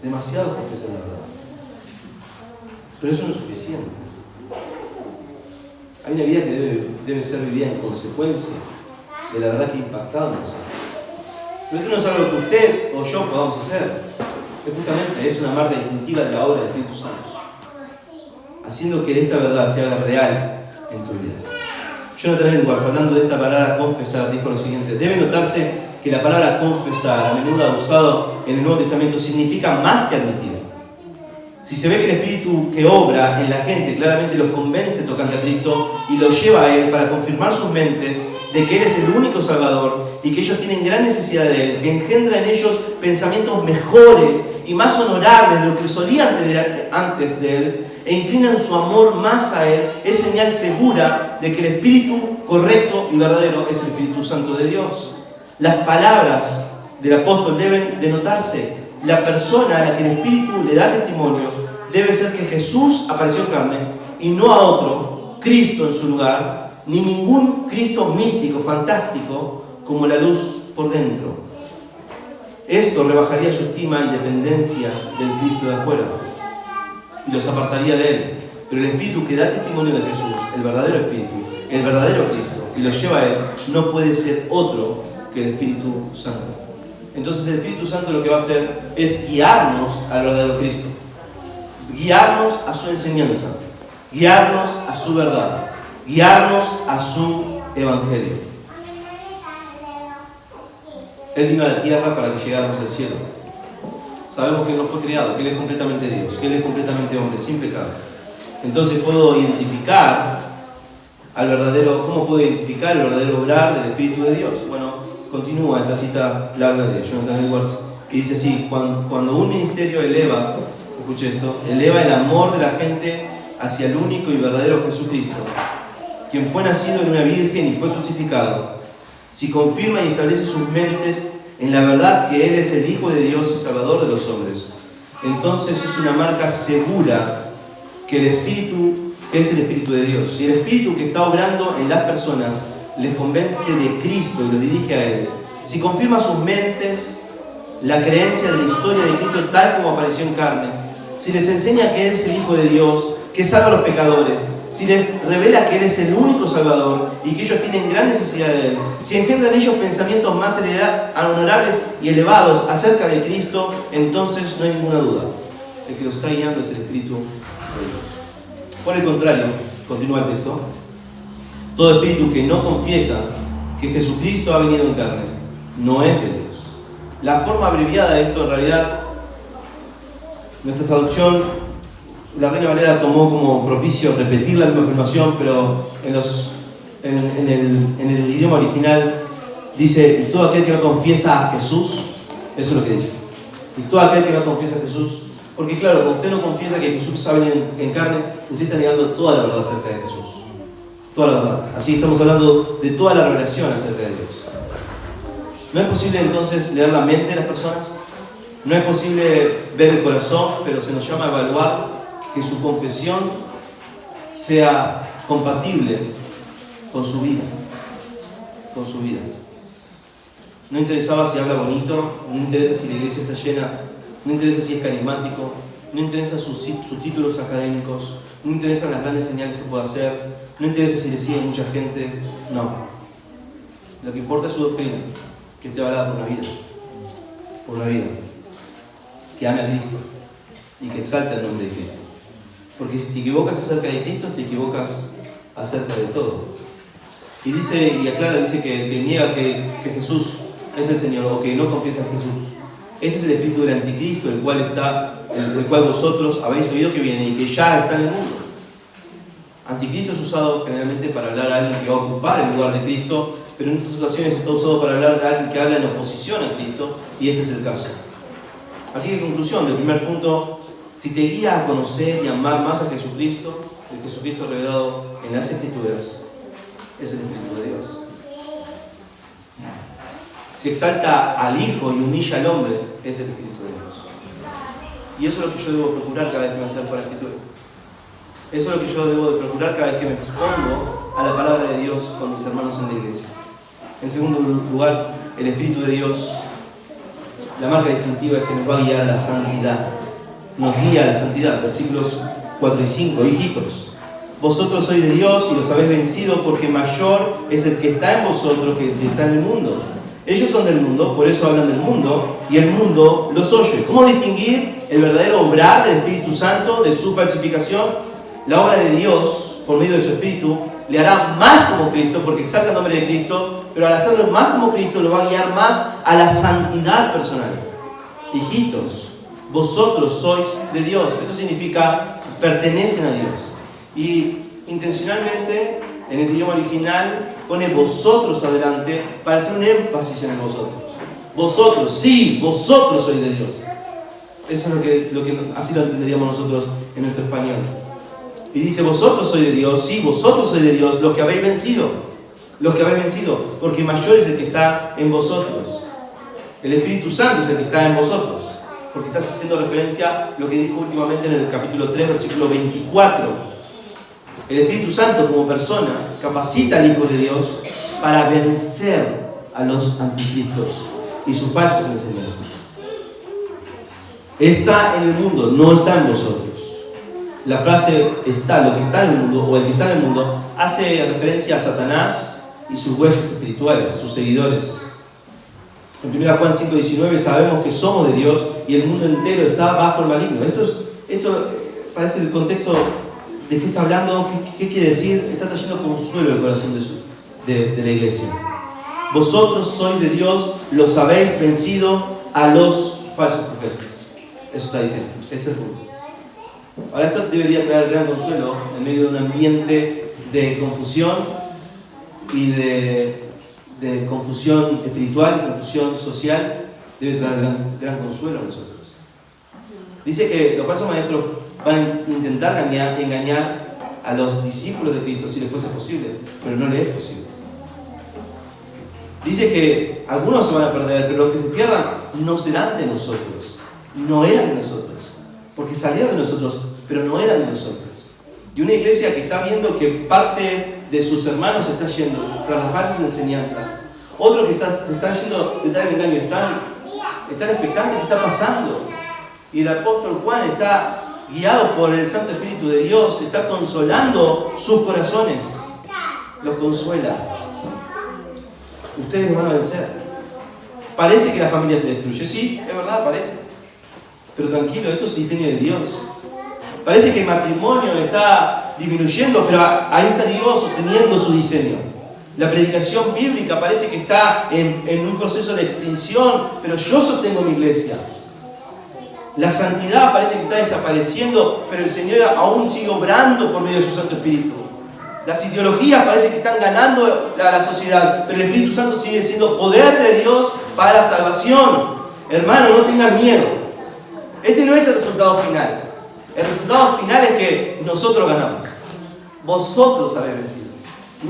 Demasiados confiesan la verdad. Pero eso no es suficiente. Hay una vida que debe ser vivida en consecuencia de la verdad que ha impactado en nosotros. Pero esto no es algo que usted o yo podamos hacer. Es una marca distintiva de la obra del Espíritu Santo, haciendo que esta verdad se haga real en tu vida. Jonathan Edwards, hablando de esta palabra confesar, dijo lo siguiente: debe notarse que la palabra confesar, a menudo usado en el Nuevo Testamento, significa más que admitir. Si se ve que el Espíritu que obra en la gente claramente los convence tocante a Cristo y los lleva a Él para confirmar sus mentes de que Él es el único Salvador y que ellos tienen gran necesidad de Él, que engendra en ellos pensamientos mejores y más honorables de lo que solían tener antes de Él, e inclinan su amor más a Él, es señal segura de que el Espíritu correcto y verdadero es el Espíritu Santo de Dios. Las palabras del apóstol deben denotarse. La persona a la que el Espíritu le da testimonio debe ser que Jesús apareció en carne y no a otro, Cristo en su lugar, ni ningún Cristo místico, fantástico, como la luz por dentro. Esto rebajaría su estima y dependencia del Cristo de afuera y los apartaría de Él. Pero el Espíritu que da testimonio de Jesús, el verdadero Espíritu, el verdadero Cristo, y los lleva a Él, no puede ser otro que el Espíritu Santo. Entonces el Espíritu Santo lo que va a hacer es guiarnos al verdadero Cristo, guiarnos a su enseñanza, guiarnos a su verdad, guiarnos a su evangelio. Él vino a la tierra para que llegáramos al cielo. Sabemos que Él no fue creado, que Él es completamente Dios, que Él es completamente hombre, sin pecado. Entonces puedo identificar al verdadero, ¿cómo puedo identificar el verdadero obrar del Espíritu de Dios? Bueno, continúa esta cita larga de Jonathan Edwards y dice así: cuando un ministerio eleva, escuche esto, eleva el amor de la gente hacia el único y verdadero Jesucristo, quien fue nacido en una virgen y fue crucificado, si confirma y establece sus mentes en la verdad que Él es el Hijo de Dios y Salvador de los hombres, entonces es una marca segura que el Espíritu es el Espíritu de Dios. Y el Espíritu que está obrando en las personas les convence de Cristo y los dirige a Él. Si confirma sus mentes la creencia de la historia de Cristo tal como apareció en carne, si les enseña que Él es el Hijo de Dios, que salva a los pecadores, si les revela que Él es el único Salvador y que ellos tienen gran necesidad de Él, si engendran en ellos pensamientos más honorables y elevados acerca de Cristo, entonces no hay ninguna duda. El que los está guiando es el Espíritu de Dios. Por el contrario, continúa el texto, todo espíritu que no confiesa que Jesucristo ha venido en carne no es de Dios. La forma abreviada de esto, en realidad, nuestra traducción, la Reina Valera tomó como propicio repetir la misma afirmación, pero en el idioma original dice: y todo aquel que no confiesa a Jesús, eso es lo que dice. Y todo aquel que no confiesa a Jesús, porque claro, cuando usted no confiesa que Jesús ha venido en carne, usted está negando toda la verdad acerca de Jesús. Toda la verdad. Así estamos hablando de toda la revelación acerca de Dios. No es posible entonces leer la mente de las personas, no es posible ver el corazón, pero se nos llama a evaluar que su confesión sea compatible con su vida. Con su vida. No interesaba si habla bonito, no interesa si la iglesia está llena, no interesa si es carismático, no interesa sus títulos académicos, no interesan las grandes señales que pueda hacer, no interesa si le sigue mucha gente, no. Lo que importa es su doctrina, que esté avalada por una vida, que ame a Cristo y que exalte el nombre de Cristo. Porque si te equivocas acerca de Cristo, te equivocas acerca de todo. Y dice, y aclara, dice que el que niega que Jesús es el Señor o que no confiesa a Jesús, ese es el espíritu del anticristo, el cual vosotros habéis oído que viene y que ya está en el mundo. Anticristo es usado generalmente para hablar a alguien que va a ocupar el lugar de Cristo, pero en estas situaciones está usado para hablar de alguien que habla en oposición a Cristo, y este es el caso. Así que, en conclusión del primer punto, si te guía a conocer y amar más a Jesucristo, el Jesucristo revelado en las Escrituras, es el Espíritu de Dios. Si exalta al Hijo y humilla al hombre, es el Espíritu de Dios. Y eso es lo que yo debo procurar cada vez que me acerco a la Escritura. Eso es lo que yo debo de procurar cada vez que me expongo a la palabra de Dios con mis hermanos en la iglesia. En segundo lugar, el Espíritu de Dios, la marca distintiva es que nos va a guiar a la santidad. Nos guía a la santidad. Versículos 4 y 5. Hijitos, vosotros sois de Dios y los habéis vencido, porque mayor es el que está en vosotros que el que está en el mundo. Ellos son del mundo, por eso hablan del mundo, y el mundo los oye. ¿Cómo distinguir el verdadero obrar del Espíritu Santo de su falsificación? La obra de Dios, por medio de su Espíritu, le hará más como Cristo, porque exalta el nombre de Cristo, pero al hacerlo más como Cristo, lo va a guiar más a la santidad personal. Hijitos, vosotros sois de Dios. Esto significa pertenecen a Dios. Y intencionalmente en el idioma original pone vosotros adelante para hacer un énfasis en el vosotros. Vosotros, sí, vosotros sois de Dios. Eso es lo que así lo entenderíamos nosotros en nuestro español. Y dice, vosotros sois de Dios, sí, vosotros sois de Dios, los que habéis vencido, porque mayor es el que está en vosotros. El Espíritu Santo es el que está en vosotros, porque estás haciendo referencia a lo que dijo últimamente en el capítulo 3, versículo 24. El Espíritu Santo como persona capacita al Hijo de Dios para vencer a los anticristos y sus falsas enseñanzas. Está en el mundo, no está en vosotros. La frase está, lo que está en el mundo, o el que está en el mundo, hace referencia a Satanás y sus huestes espirituales, sus seguidores. En 1 Juan 5:19 sabemos que somos de Dios y el mundo entero está bajo el maligno. Esto parece el contexto de qué está hablando, qué quiere decir. Está trayendo consuelo al corazón de la iglesia. Vosotros sois de Dios, los habéis vencido a los falsos profetas. Eso está diciendo, ese es el punto. Ahora esto debería traer gran consuelo en medio de un ambiente de confusión y de confusión espiritual, confusión social. Debe traer gran consuelo a nosotros. Dice que los falsos maestros van a intentar engañar a los discípulos de Cristo si les fuese posible, pero no les es posible. Dice que algunos se van a perder, pero los que se pierdan no serán de nosotros, no eran de nosotros, porque salieron de nosotros, pero no eran de nosotros. Y una iglesia que está viendo que parte de sus hermanos se está yendo tras las falsas enseñanzas, otros que se están yendo detrás del engaño, están expectantes qué está pasando. Y el apóstol Juan está guiado por el Santo Espíritu de Dios, está consolando sus corazones, los consuela. Ustedes van a vencer. Parece que la familia se destruye, sí, es verdad, parece. Pero tranquilo, esto es el diseño de Dios. Parece que el matrimonio está disminuyendo, pero ahí está Dios sosteniendo su diseño. La predicación bíblica parece que está en un proceso de extinción, pero yo sostengo mi iglesia. La santidad parece que está desapareciendo, pero el Señor aún sigue obrando por medio de su Santo Espíritu. Las ideologías parece que están ganando a la sociedad, pero el Espíritu Santo sigue siendo poder de Dios para salvación. Hermano, no tengas miedo. Este no es el resultado final. El resultado final es que nosotros ganamos. Vosotros habéis vencido.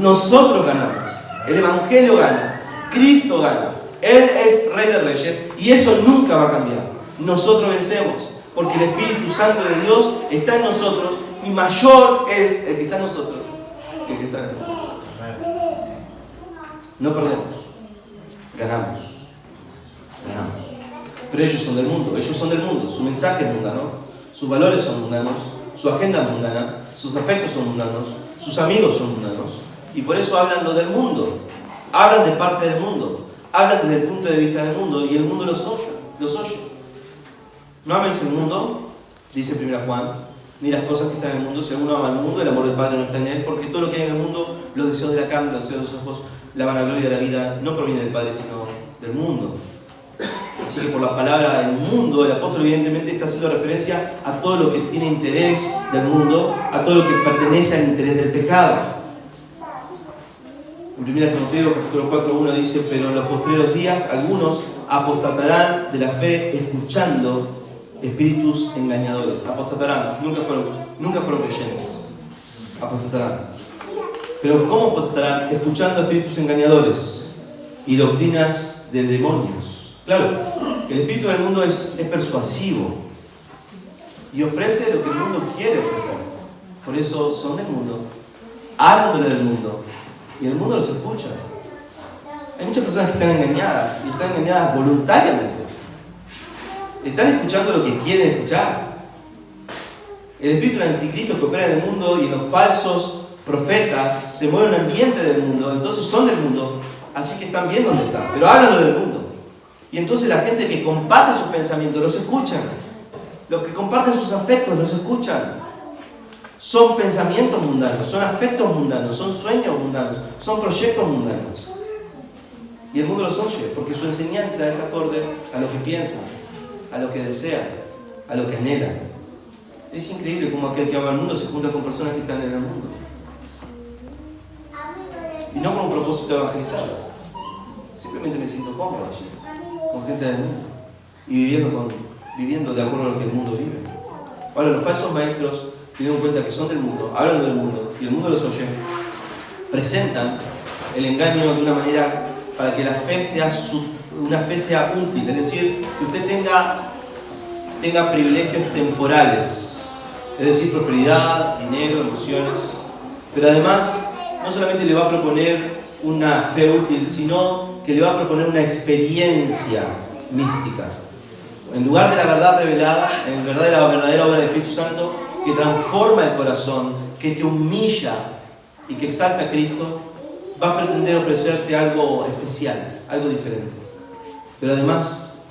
Nosotros ganamos. El Evangelio gana. Cristo gana. Él es Rey de Reyes y eso nunca va a cambiar. Nosotros vencemos porque el Espíritu Santo de Dios está en nosotros y mayor es el que está en nosotros que el que está en el mundo. No perdemos. Ganamos. Pero ellos son del mundo. Su mensaje es mundano. Sus valores son mundanos, su agenda es mundana, sus afectos son mundanos, sus amigos son mundanos. Y por eso hablan lo del mundo. Hablan de parte del mundo. Hablan desde el punto de vista del mundo y el mundo los oye. No améis el mundo, dice 1 Juan, ni las cosas que están en el mundo. Si alguno ama el mundo, el amor del Padre no está en él, porque todo lo que hay en el mundo, los deseos de la carne, los deseos de los ojos, la vanagloria de la vida, no proviene del Padre, sino del mundo. Así que por la palabra el mundo, el apóstol evidentemente está haciendo referencia a todo lo que tiene interés del mundo, a todo lo que pertenece al interés del pecado. En 1 Timoteo capítulo 4:1 dice, pero en los posteriores días algunos apostatarán de la fe escuchando espíritus engañadores. Apostatarán, nunca fueron creyentes. Apostatarán. Pero ¿cómo apostatarán? Escuchando espíritus engañadores y doctrinas de demonios. Claro, el espíritu del mundo es persuasivo y ofrece lo que el mundo quiere ofrecer. Por eso son del mundo, hablan del mundo y el mundo los escucha. Hay muchas personas que están engañadas y están engañadas voluntariamente. Están escuchando lo que quieren escuchar. El espíritu del anticristo que opera en el mundo y en los falsos profetas se mueve en un ambiente del mundo, entonces son del mundo, así que están bien donde están, pero hablan lo del mundo. Y entonces la gente que comparte sus pensamientos los escuchan. Los que comparten sus afectos los escuchan. Son pensamientos mundanos, son afectos mundanos, son sueños mundanos, son proyectos mundanos. Y Y el mundo los oye, porque su enseñanza es acorde a lo que piensan, a lo que desean. a lo que anhela. Es increíble cómo aquel que ama al mundo se junta con personas que están en el mundo. Y no con un propósito de evangelizar. Simplemente me siento cómodo allí, con gente del mundo. Y viviendo de acuerdo a lo que el mundo vive. Ahora, los falsos maestros, teniendo en cuenta que son del mundo, hablan del mundo, y el mundo los oye, presentan el engaño de una manera para que la fe sea una fe sea útil, es decir, que usted tenga privilegios temporales, es decir, prosperidad, dinero, emociones, pero además no solamente le va a proponer una fe útil, sino que le va a proponer una experiencia mística. En lugar de la verdad revelada, en lugar de la verdadera obra del Espíritu Santo, que transforma el corazón, que te humilla y que exalta a Cristo, va a pretender ofrecerte algo especial, algo diferente. Pero además,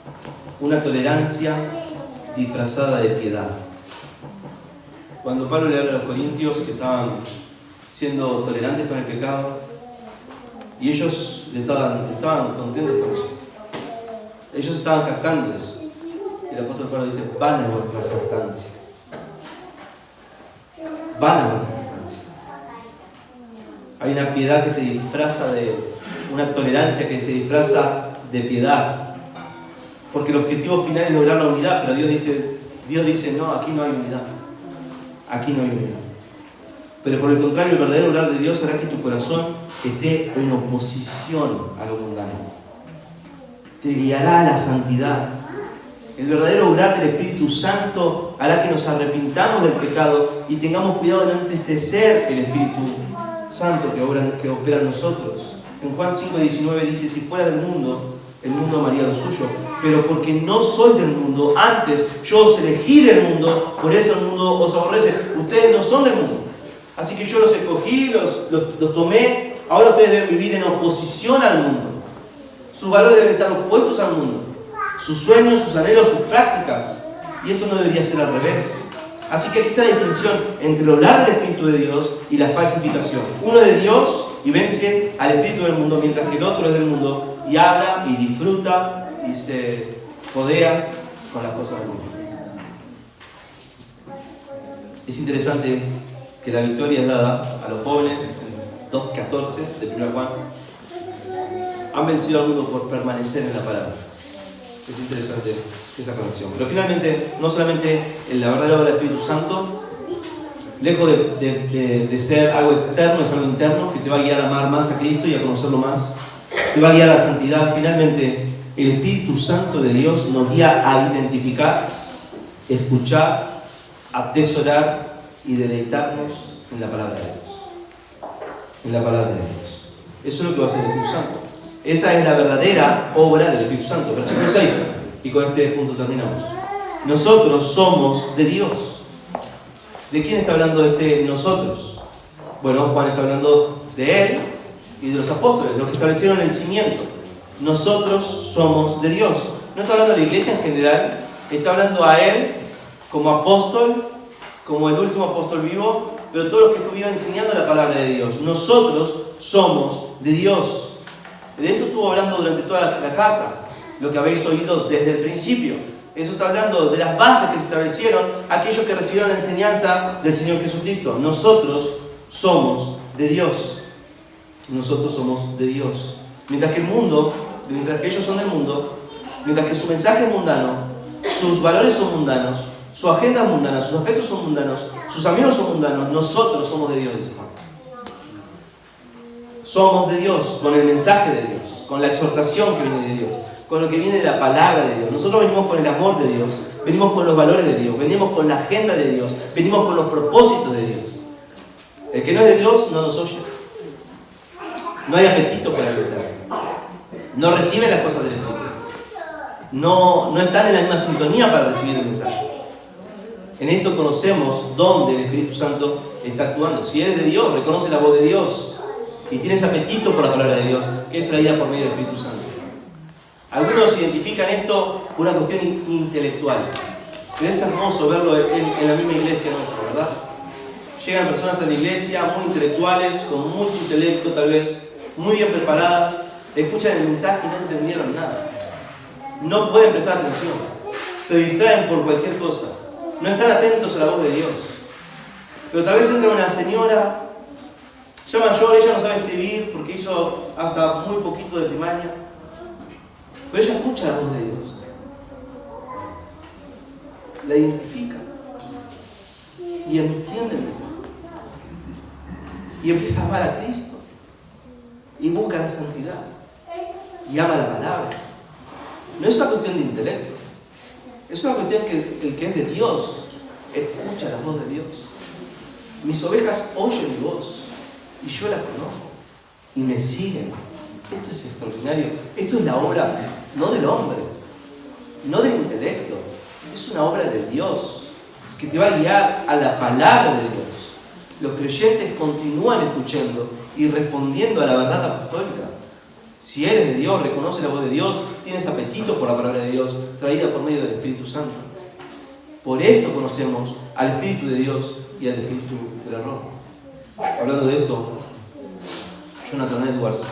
una tolerancia disfrazada de piedad. Cuando Pablo le habla a los corintios que estaban siendo tolerantes con el pecado, y ellos estaban contentos con eso. Ellos estaban jactando de eso. El apóstol Pablo dice, van a vuestra jactancia. Van a vuestra jactancia. Hay una piedad que se disfraza una tolerancia que se disfraza de piedad. Porque el objetivo final es lograr la unidad, pero Dios dice, no, aquí no hay unidad. Aquí no hay unidad. Pero por el contrario, el verdadero obrar de Dios hará que tu corazón esté en oposición a lo mundano. Te guiará a la santidad. El verdadero obrar del Espíritu Santo hará que nos arrepintamos del pecado y tengamos cuidado de no entristecer el Espíritu Santo que opera en nosotros. En Juan 5:19 dice, si fuera del mundo, el mundo amaría lo suyo. Pero porque no soy del mundo, antes yo os elegí del mundo, por eso el mundo os aborrece. Ustedes no son del mundo. Así que yo los escogí, los tomé. Ahora ustedes deben vivir en oposición al mundo. Sus valores deben estar opuestos al mundo. Sus sueños, sus anhelos, sus prácticas. Y esto no debería ser al revés. Así que aquí está la distinción entre el obrar del Espíritu de Dios y la falsificación. Uno es de Dios y vence al espíritu del mundo, mientras que el otro es del mundo y habla y disfruta y se codea con las cosas del mundo. Es interesante que la victoria es dada a los jóvenes en 2:14 de 1 Juan. Han vencido al mundo por permanecer en la palabra. Es interesante esa conexión. Pero finalmente, no solamente la verdadera obra del Espíritu Santo, lejos de ser algo externo, es algo interno que te va a guiar a amar más a Cristo y a conocerlo más. Te va a guiar a la santidad. Finalmente, el Espíritu Santo de Dios nos guía a identificar, escuchar, atesorar y deleitarnos en la palabra de Dios. En la palabra de Dios. Eso es lo que va a hacer el Espíritu Santo. Esa es la verdadera obra del Espíritu Santo. Versículo 6. Y con este punto terminamos. Nosotros somos de Dios. ¿De quién está hablando nosotros? Bueno, Juan está hablando de él y de los apóstoles, los que establecieron el cimiento. Nosotros somos de Dios. No está hablando de la iglesia en general, está hablando a él como apóstol, como el último apóstol vivo, pero todos los que estuvieron enseñando la palabra de Dios. Nosotros somos de Dios. De esto estuvo hablando durante toda la carta, lo que habéis oído desde el principio. Eso está hablando de las bases que se establecieron aquellos que recibieron la enseñanza del Señor Jesucristo. Nosotros somos de Dios. Nosotros somos de Dios. Mientras que ellos son del mundo, mientras que su mensaje es mundano, sus valores son mundanos, su agenda es mundana, sus afectos son mundanos, sus amigos son mundanos, nosotros somos de Dios, dice Juan. Somos de Dios, con el mensaje de Dios, con la exhortación que viene de Dios, con lo que viene de la palabra de Dios. Nosotros venimos con el amor de Dios, venimos con los valores de Dios, venimos con la agenda de Dios, venimos con los propósitos de Dios. El que no es de Dios no nos oye. No hay apetito para el mensaje. No recibe las cosas del Espíritu. No están en la misma sintonía para recibir el mensaje. En esto conocemos dónde el Espíritu Santo está actuando. Si eres de Dios, reconoce la voz de Dios y tienes apetito por la palabra de Dios, que es traída por medio del Espíritu Santo. Algunos identifican esto por una cuestión intelectual, pero es hermoso verlo en la misma iglesia nuestra, ¿verdad? Llegan personas a la iglesia muy intelectuales, con mucho intelecto tal vez, muy bien preparadas, escuchan el mensaje y no entendieron nada. No pueden prestar atención. se distraen por cualquier cosa, no están atentos a la voz de Dios. Pero tal vez entra una señora ya mayor, ella no sabe escribir porque hizo hasta muy poquito de primaria, pero ella escucha la voz de Dios, la identifica y entiende el mensaje y empieza a amar a Cristo y busca la santidad y ama la palabra. No es una cuestión de intelecto, es una cuestión que el que es de Dios escucha la voz de Dios. Mis ovejas oyen mi voz y yo las conozco y me siguen. Esto es extraordinario. Esto es la obra no del hombre, no del intelecto, es una obra de Dios que te va a guiar a la palabra de Dios. Los creyentes continúan escuchando y respondiendo a la verdad apostólica. Si eres de Dios, reconoces la voz de Dios, tienes apetito por la palabra de Dios, traída por medio del Espíritu Santo. Por esto conocemos al Espíritu de Dios y al Espíritu del error. Hablando de esto, Jonathan Edwards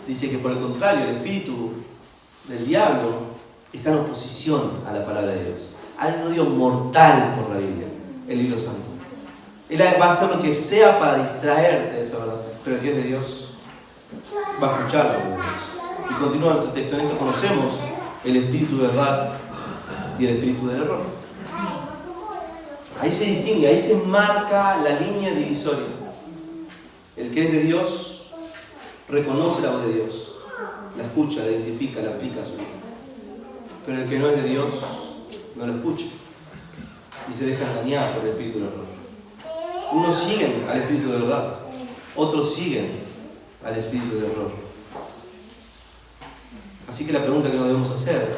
dice que por el contrario, el espíritu del diablo está en oposición a la palabra de Dios. Hay un odio mortal por la Biblia, el libro santo. Él va a hacer lo que sea para distraerte de esa verdad, pero el que es de Dios va a escuchar la voz de Dios. Y continúa nuestro texto. En esto conocemos el espíritu de verdad y el espíritu del error. Ahí se distingue, ahí se marca la línea divisoria. El que es de Dios reconoce la voz de Dios, la escucha, la identifica, la aplica a su vida. Pero el que no es de Dios no la escucha y se deja engañar por el espíritu del error. Unos siguen al espíritu de verdad, otros siguen al espíritu del error. Así que la pregunta que nos debemos hacer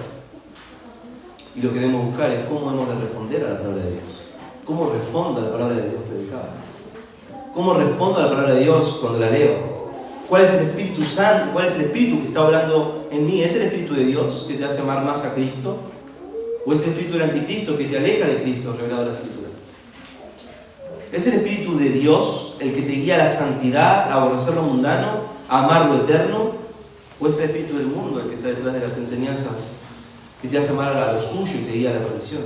y lo que debemos buscar es cómo hemos de responder a la palabra de Dios. ¿Cómo respondo a la palabra de Dios predicada? ¿Cómo respondo a la palabra de Dios cuando la leo? ¿Cuál es el Espíritu Santo? ¿Cuál es el Espíritu que está obrando en mí? ¿Es el Espíritu de Dios que te hace amar más a Cristo? ¿O es el Espíritu del Anticristo que te aleja de Cristo, revelado en la Escritura? ¿Es el Espíritu de Dios el que te guía a la santidad, a aborrecer lo mundano, a amar lo eterno? ¿O es el Espíritu del mundo el que está detrás de las enseñanzas que te hace amar a lo suyo y te guía a la perdición?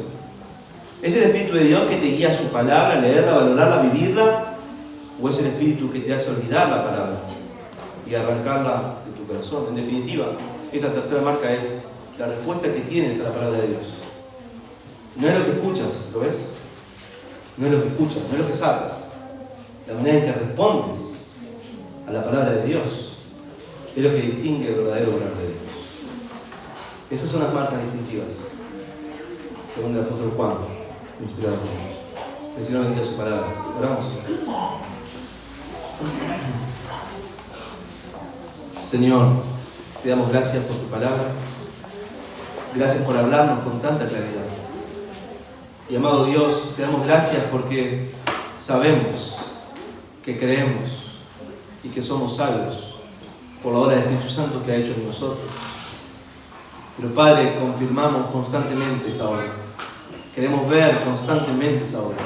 ¿Es el Espíritu de Dios que te guía a su palabra, a leerla, valorarla, vivirla? ¿O es el Espíritu que te hace olvidar la palabra y arrancarla de tu corazón? En definitiva, esta tercera marca es la respuesta que tienes a la palabra de Dios. No es lo que escuchas, ¿lo ves? No es lo que escuchas, no es lo que sabes. La manera en que respondes a la palabra de Dios es lo que distingue el verdadero obrar de Dios. Esas son las marcas distintivas, según el apóstol Juan, inspirado por Dios. El Señor bendiga su palabra. Oramos. Señor, te damos gracias por tu palabra. Gracias por hablarnos con tanta claridad. Y amado Dios, te damos gracias porque sabemos que creemos y que somos salvos por la obra del Espíritu Santo que ha hecho en nosotros. Pero Padre, confirmamos constantemente esa obra. Queremos ver constantemente esa obra.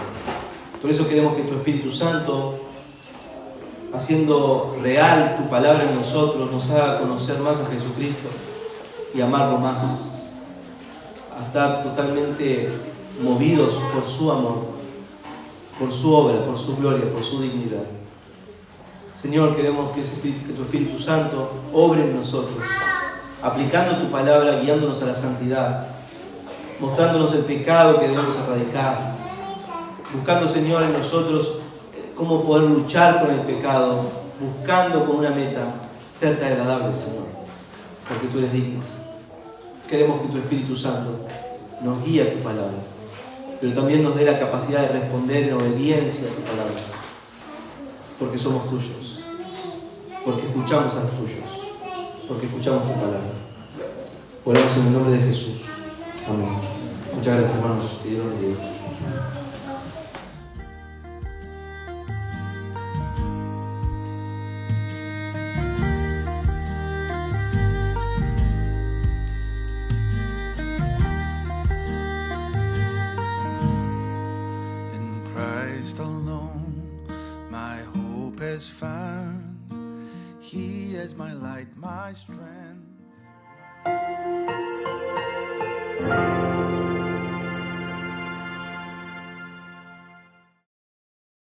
Por eso queremos que tu Espíritu Santo, haciendo real tu palabra en nosotros, nos haga conocer más a Jesucristo y amarlo más, a estar totalmente movidos por su amor, por su obra, por su gloria, por su dignidad. Señor, queremos que tu Espíritu Santo obre en nosotros, aplicando tu palabra, guiándonos a la santidad, mostrándonos el pecado que debemos erradicar, buscando, Señor, en nosotros cómo poder luchar con el pecado, buscando con una meta serte agradable, Señor, porque tú eres digno. Queremos que tu Espíritu Santo nos guíe a tu palabra, pero también nos dé la capacidad de responder en obediencia a tu palabra, porque somos tuyos, porque escuchamos a los tuyos, porque escuchamos tu palabra. Oramos en el nombre de Jesús. Amén. Muchas gracias, hermanos. Que Dios los bendiga. Found. He is my light, my strength.